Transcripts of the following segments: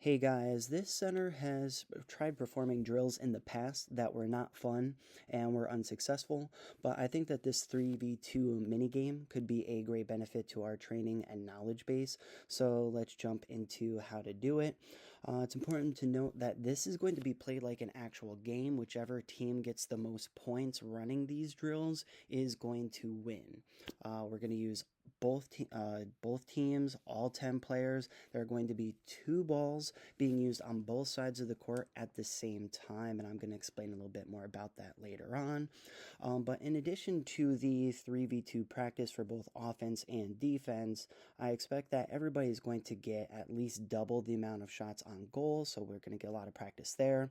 Hey guys, this center has tried performing drills in the past that were not fun and were unsuccessful, but I think that this 3v2 minigame could be a great benefit to our training and knowledge base, so let's jump into how to do it. It's important to note that this is going to be played like an actual game. Whichever team gets the most points running these drills is going to win. We're going to use both teams, all 10 players. There are going to be 2 balls being used on both sides of the court at the same time, and I'm going to explain a little bit more about that later on. But in addition to the 3v2 practice for both offense and defense, I expect that everybody is going to get at least double the amount of shots on goal, so we're going to get a lot of practice there.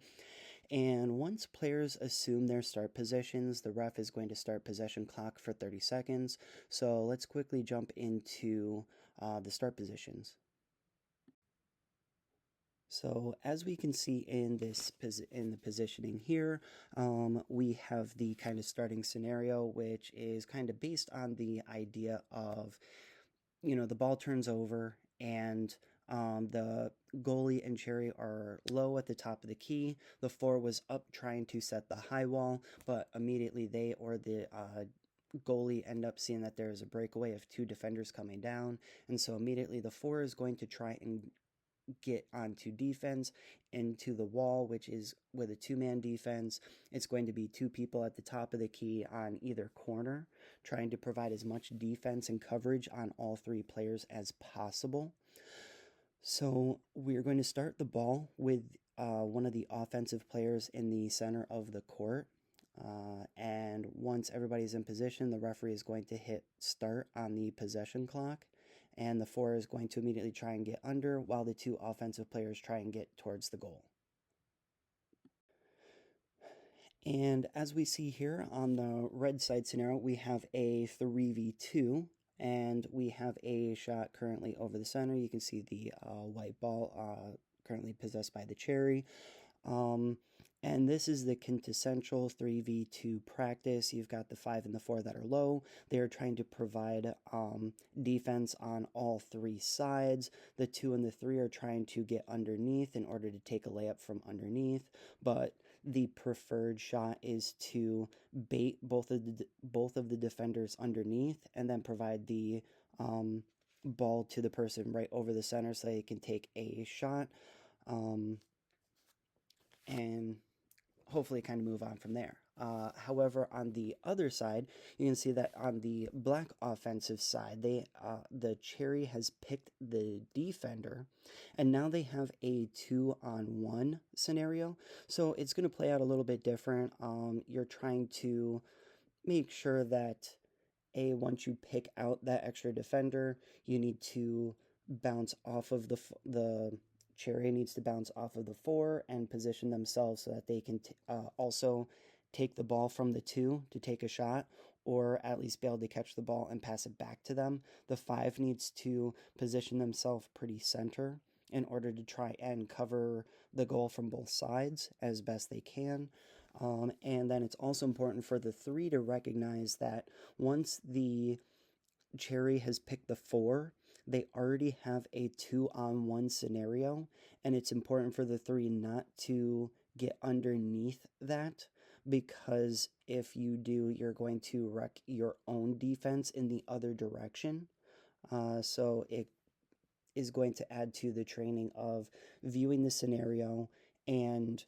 And once players assume their start positions, the ref is going to start possession clock for 30 seconds. So let's quickly jump into the start positions. So as we can see in the positioning here, we have the kind of starting scenario, which is kind of based on the idea of, the ball turns over and the goalie and Cherry are low at the top of the key. The 4 was up trying to set the high wall, but immediately they or the goalie end up seeing that there is a breakaway of 2 defenders coming down, and so immediately the 4 is going to try and get onto defense into the wall, which is with a 2-man defense. It's going to be 2 people at the top of the key on either corner, trying to provide as much defense and coverage on all 3 players as possible. So we're going to start the ball with one of the offensive players in the center of the court. And once everybody's in position, the referee is going to hit start on the possession clock, and the 4 is going to immediately try and get under while the 2 offensive players try and get towards the goal. And as we see here on the red side scenario, we have a 3v2, and we have a shot currently over the center. You can see the white ball currently possessed by the Cherry. And this is the quintessential 3v2 practice. You've got the 5 and the 4 that are low. They're trying to provide defense on all 3 sides. The 2 and the 3 are trying to get underneath in order to take a layup from underneath. But the preferred shot is to bait both of the defenders underneath and then provide the ball to the person right over the center so they can take a shot. And hopefully kind of move on from there. However, on the other side, you can see that on the black offensive side, the Cherry has picked the defender, and now they have a 2-on-1 scenario. So it's going to play out a little bit different. You're trying to make sure that once you pick out that extra defender, you need to bounce off of the Cherry needs to bounce off of the 4 and position themselves so that they can also take the ball from the 2 to take a shot, or at least be able to catch the ball and pass it back to them. The 5 needs to position themselves pretty center in order to try and cover the goal from both sides as best they can. And then it's also important for the 3 to recognize that once the Cherry has picked the 4, they already have a 2-on-1 scenario, and it's important for the 3 not to get underneath that, because if you do, you're going to wreck your own defense in the other direction. So it is going to add to the training of viewing the scenario and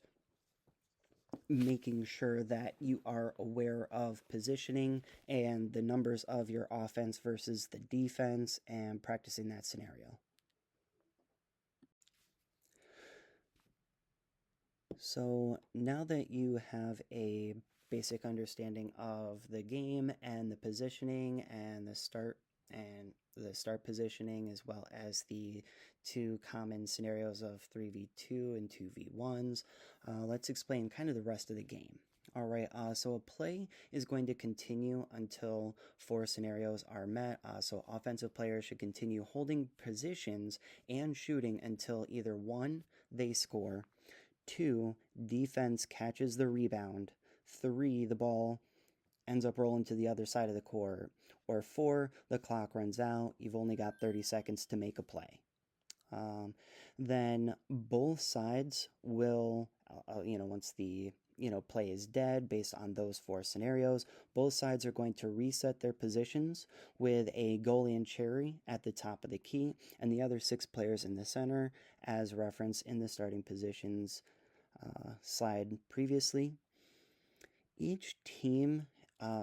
making sure that you are aware of positioning and the numbers of your offense versus the defense and practicing that scenario. So now that you have a basic understanding of the game and the positioning and the start positioning, as well as the 2 common scenarios of 3v2 and 2v1s, let's explain kind of the rest of the game. All right, so a play is going to continue until 4 scenarios are met. So offensive players should continue holding positions and shooting until either 1, they score, 2, defense catches the rebound, 3, the ball ends up rolling to the other side of the court, or 4, the clock runs out, you've only got 30 seconds to make a play. Um, then both sides will, once the play is dead based on those four scenarios, both sides are going to reset their positions with a goalie and cherry at the top of the key, and the other six players in the center, as referenced in the starting positions slide previously. Each team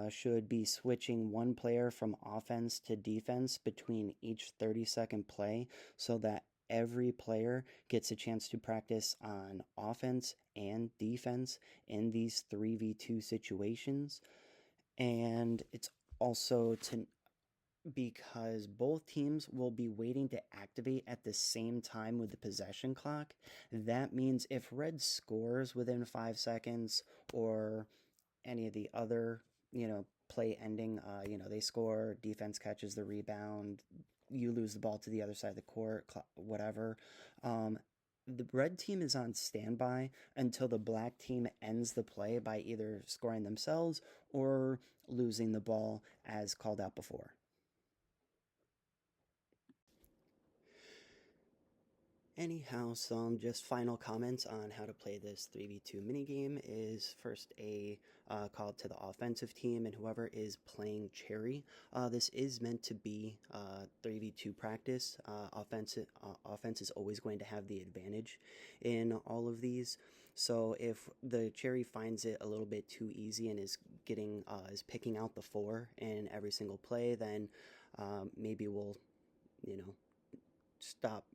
should be switching one player from offense to defense between each 30-second play so that every player gets a chance to practice on offense and defense in these 3v2 situations. And it's also to because both teams will be waiting to activate at the same time with the possession clock. That means if red scores within 5 seconds or any of the other, play ending, they score, defense catches the rebound, you lose the ball to the other side of the court, whatever. The red team is on standby until the black team ends the play by either scoring themselves or losing the ball as called out before. Anyhow, some just final comments on how to play this 3v2 minigame is first a call to the offensive team and whoever is playing cherry. This is meant to be 3v2 practice. Offense is always going to have the advantage in all of these. So if the cherry finds it a little bit too easy and is picking out the four in every single play, then maybe we'll you know stop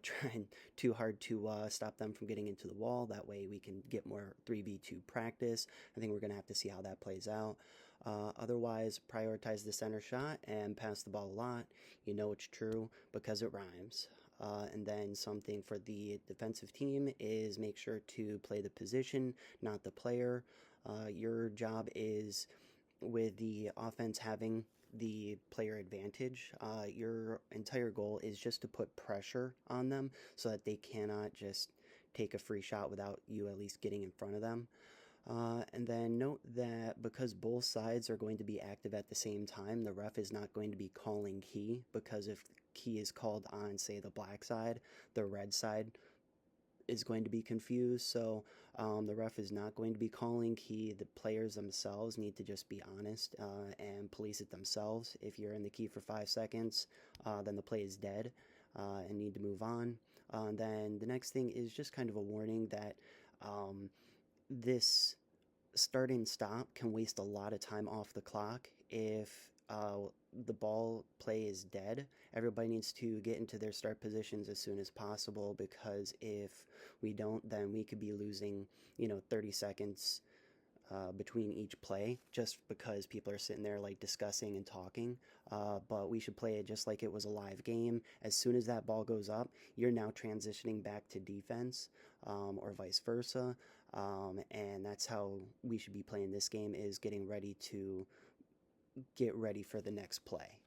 trying too hard to stop them from getting into the wall. That way we can get more 3v2 practice. I think we're going to have to see how that plays out. Otherwise, prioritize the center shot and pass the ball a lot. You know it's true because it rhymes. And then something for the defensive team is make sure to play the position, not the player. Your job is with the offense having the player advantage, your entire goal is just to put pressure on them so that they cannot just take a free shot without you at least getting in front of them. And then note that because both sides are going to be active at the same time, the ref is not going to be calling key, because if key is called on, say, the black side, the red side is going to be confused. So the ref is not going to be calling key. The players themselves need to just be honest and police it themselves. If you're in the key for 5 seconds, then the play is dead and need to move on. Then the next thing is just kind of a warning that this start and stop can waste a lot of time off the clock if the ball play is dead. Everybody needs to get into their start positions as soon as possible, because if we don't, then we could be losing, 30 seconds between each play just because people are sitting there like discussing and talking. But we should play it just like it was a live game. As soon as that ball goes up, you're now transitioning back to defense, or vice versa. And that's how we should be playing this game, is get ready for the next play.